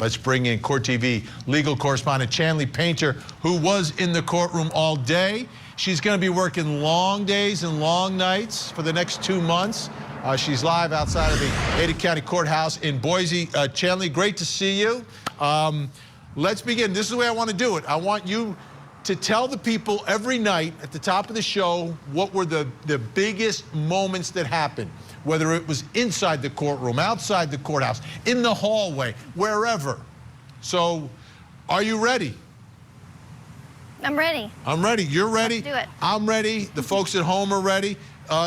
Let's bring in Court TV legal correspondent Chanley Painter, who was in the courtroom all day. She's going to be working long days and long nights for the next 2 months. She's live outside of the Ada County Courthouse in Boise. Chanley, great to see you. Let's begin. This is the way I want to do it. I want you to tell the people every night at the top of the show what were the biggest moments that happened, whether it was inside the courtroom, outside the courthouse, in the hallway, wherever. So, are you ready? I'm ready. I'm ready. You're ready? Let's do it. I'm ready. The folks at home are ready.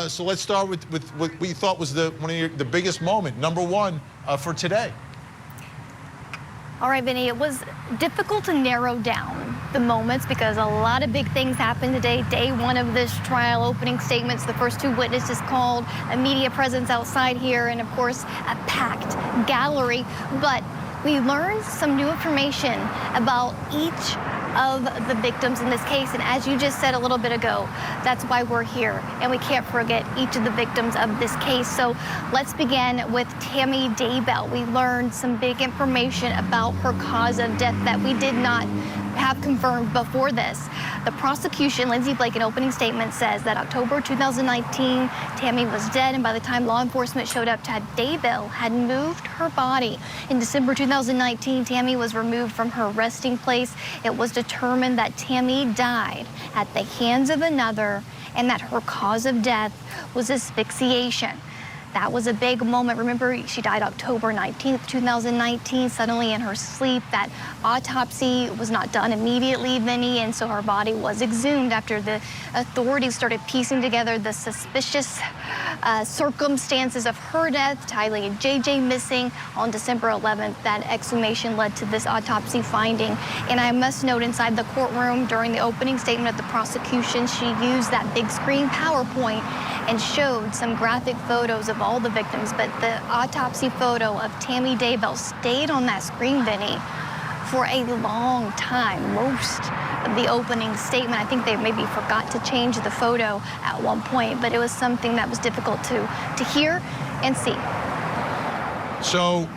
So let's start with what we thought was one of the biggest moment, number one, for today. All right, Vinnie, it was difficult to narrow down the moments because a lot of big things happened today. Day one of this trial, opening statements, the first 2 witnesses called, a media presence outside here, and of course, a packed gallery. But we learned some new information about each of the victims in this case. And as you just said a little bit ago, that's why we're here. And we can't forget each of the victims of this case. So let's begin with Tammy Daybell. We learned some big information about her cause of death that we did not have confirmed before this. The prosecution, Lindsay Blake, in opening statement says that October 2019, Tammy was dead, and by the time law enforcement showed up, Daybell had moved her body. In December 2019, Tammy was removed from her resting place. It was determined that Tammy died at the hands of another and that her cause of death was asphyxiation. That was a big moment. Remember, she died October 19th, 2019, suddenly in her sleep. That autopsy was not done immediately, Vinnie, and so her body was exhumed after the authorities started piecing together the suspicious circumstances of her death. Tylee and JJ missing on December 11th. That exhumation led to this autopsy finding. And I must note, inside the courtroom during the opening statement of the prosecution, she used that big screen PowerPoint and showed some graphic photos of all the victims, but the autopsy photo of Tammy Daybell stayed on that screen, Vinnie, for a long time. Most of the opening statement, I think they maybe forgot to change the photo at one point, but it was something that was difficult to hear and see. So,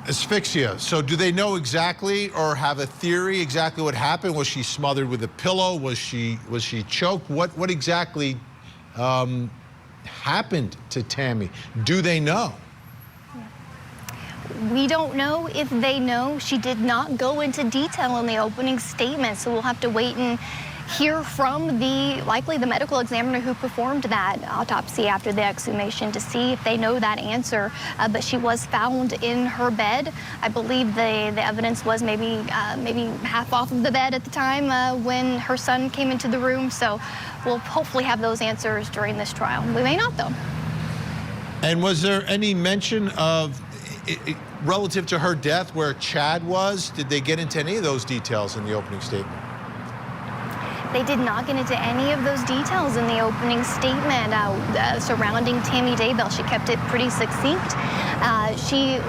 asphyxia. So do they know exactly or have a theory exactly what happened? Was she smothered with a pillow? Was she choked? What exactly happened to Tammy? Do they know? We don't know if they know. She did not go into detail in the opening statement, so we'll have to wait and hear from likely the medical examiner who performed that autopsy after the exhumation to see if they know that answer. But she was found in her bed. I believe the evidence was maybe half off of the bed at the time when her son came into the room. So we'll hopefully have those answers during this trial. We may not, though. And was there any mention of, relative to her death, where Chad was? Did they get into any of those details in the opening statement? They did not get into any of those details in the opening statement surrounding Tammy Daybell. She kept it pretty succinct.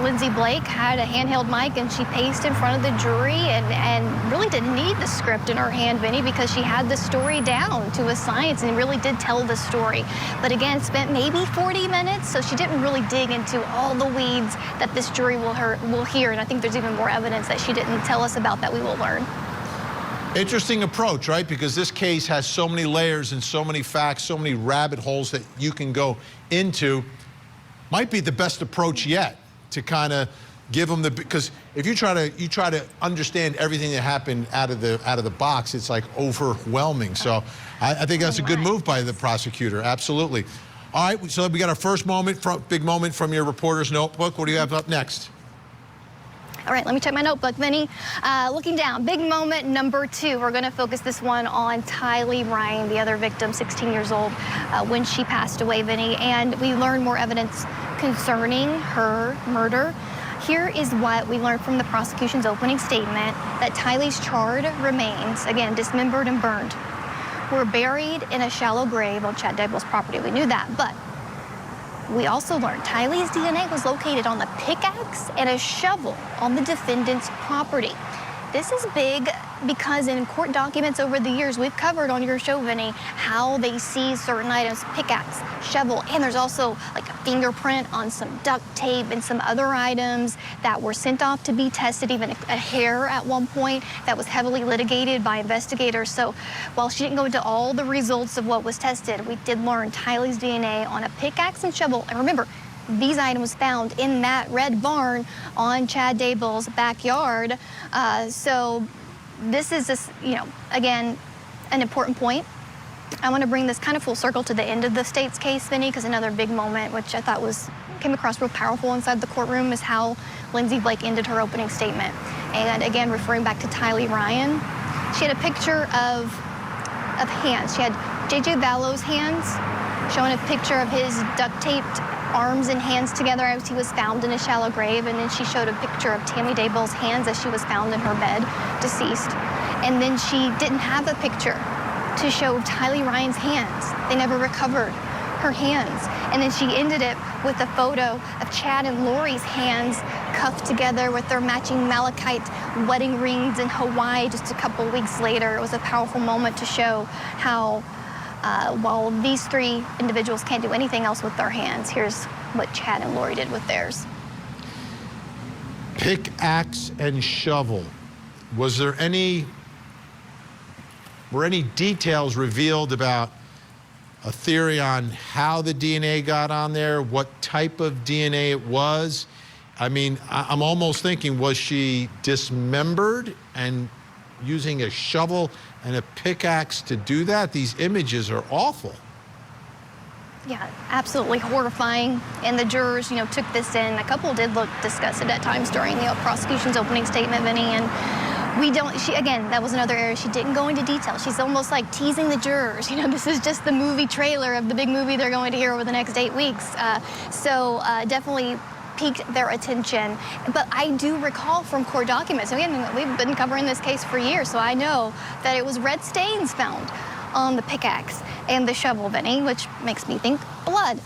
Lindsay Blake, had a handheld mic, and she paced in front of the jury and really didn't need the script in her hand, Vinnie, because she had the story down to a science and really did tell the story. But again, spent maybe 40 minutes, so she didn't really dig into all the weeds that this jury will hear. And I think there's even more evidence that she didn't tell us about that we will learn. Interesting approach, right? Because this case has so many layers and so many facts, so many rabbit holes that you can go into. Might be the best approach yet to kind of give them because if you try to understand everything that happened out of the box, it's like overwhelming. So I think that's a good move by the prosecutor. Absolutely. All right, so we got our first moment, big moment from your reporter's notebook. What do you have up next? All right, let me check my notebook, Vinnie. Looking down, big moment number 2. We're going to focus this one on Tylee Ryan, the other victim, 16 years old, when she passed away, Vinnie. And we learned more evidence concerning her murder. Here is what we learned from the prosecution's opening statement, that Tylee's charred remains, again, dismembered and burned, were buried in a shallow grave on Chad Daybell's property. We knew that, but we also learned Tylee's DNA was located on the pickaxe and a shovel on the defendant's property. This is big because in court documents over the years, we've covered on your show, Vinnie, how they seized certain items, pickaxe, shovel, and there's also like a fingerprint on some duct tape and some other items that were sent off to be tested, even a hair at one point that was heavily litigated by investigators. So while she didn't go into all the results of what was tested, we did learn Tylee's DNA on a pickaxe and shovel. And remember, these items found in that red barn on Chad Daybell's backyard. So this is just, you know, again, an important point. I want to bring this kind of full circle to the end of the state's case, Vinnie, because another big moment, which I thought came across real powerful inside the courtroom, is how Lindsay Blake ended her opening statement. And again, referring back to Tylee Ryan, she had a picture of hands. She had JJ Vallow's hands, showing a picture of his duct-taped arms and hands together as he was found in a shallow grave, and then she showed a picture of Tammy Daybell's hands as she was found in her bed, deceased. And then she didn't have a picture to show Tylee Ryan's hands. They never recovered her hands. And then she ended it with a photo of Chad and Lori's hands cuffed together with their matching malachite wedding rings in Hawaii just a couple weeks later. It was a powerful moment to show how while these three individuals can't do anything else with their hands, here's what Chad and Lori did with theirs. Pickaxe and shovel. Were any details revealed about a theory on how the DNA got on there, what type of DNA it was? I mean, I'm almost thinking, was she dismembered and using a shovel and a pickaxe to do that? These images are awful. Yeah, absolutely horrifying. And the jurors, you know, took this in. A couple did look disgusted at times during the prosecution's opening statement, Vinnie, and again, that was another area. She didn't go into detail. She's almost like teasing the jurors. You know, this is just the movie trailer of the big movie they're going to hear over the next 8 weeks. Definitely piqued their attention. But I do recall from court documents, again, we've been covering this case for years, so I know that it was red stains found on the pickaxe and the shovel, Vinnie, which makes me think blood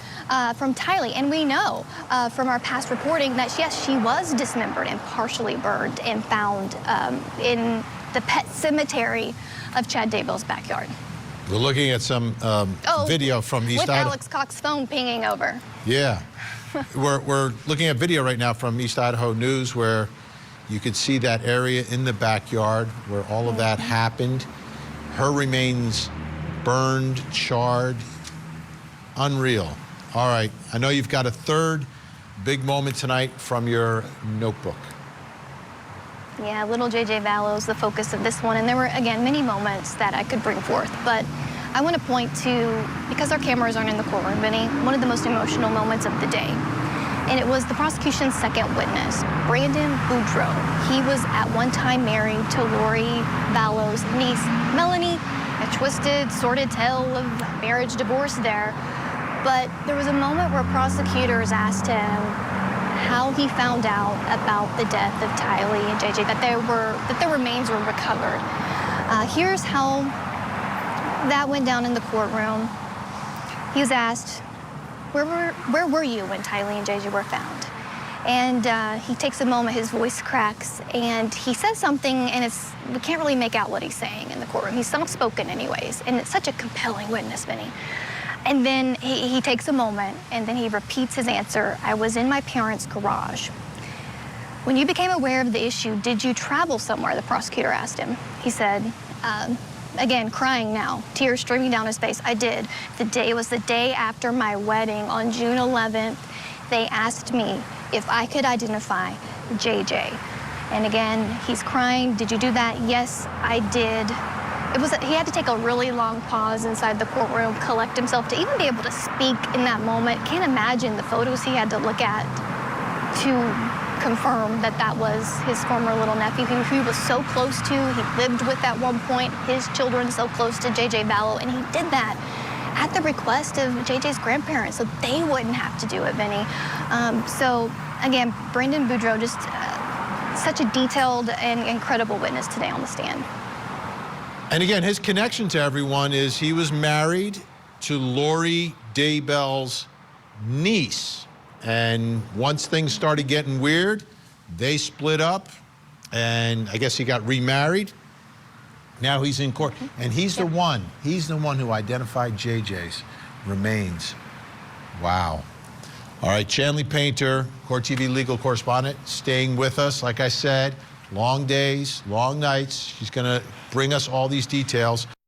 from Tylee. And we know from our past reporting that, yes, she was dismembered and partially burned and found in the pet cemetery of Chad Daybell's backyard. We're looking at some video from East Idaho. With Alex Cox's phone pinging over. Yeah. We're looking at video right now from East Idaho News where you could see that area in the backyard where all of that happened. Her remains burned, charred, unreal. All right, I know you've got a third big moment tonight from your notebook. Yeah, little JJ Vallow is the focus of this one, and there were, again, many moments that I could bring forth, but I want to point to, because our cameras aren't in the courtroom, Vinnie, one of the most emotional moments of the day. And it was the prosecution's second witness, Brandon Boudreaux. He was at one time married to Lori Vallow's niece, Melanie. A twisted, sordid tale of marriage, divorce there. But there was a moment where prosecutors asked him how he found out about the death of Tylee and JJ, that their remains were recovered. Here's how that went down in the courtroom. He was asked, where were you when Tylee and JJ were found? And he takes a moment, his voice cracks, and he says something, and we can't really make out what he's saying in the courtroom. He's soft-spoken anyways, and it's such a compelling witness, Vinnie. And then he takes a moment, and then he repeats his answer. I was in my parents' garage. When you became aware of the issue, did you travel somewhere? The prosecutor asked him. He said, again, crying now, tears streaming down his face, I did. It was the day after my wedding on June 11th. They asked me if I could identify JJ. And again, he's crying. Did you do that? Yes, I did. He had to take a really long pause inside the courtroom, collect himself to even be able to speak in that moment. Can't imagine the photos he had to look at to confirm that that was his former little nephew, who he was so close to. He lived with at one point, his children so close to JJ Vallow, and he did that at the request of JJ's grandparents, so they wouldn't have to do it, Vinnie. So again, Brandon Boudreaux, just such a detailed and incredible witness today on the stand. And again, his connection to everyone is he was married to Lori Daybell's niece. And once things started getting weird, they split up, and I guess he got remarried. Now he's in court, and he's the one who identified JJ's remains. Wow. All right, Chanley Painter, Court TV legal correspondent, staying with us. Like I said, long days, long nights. She's going to bring us all these details.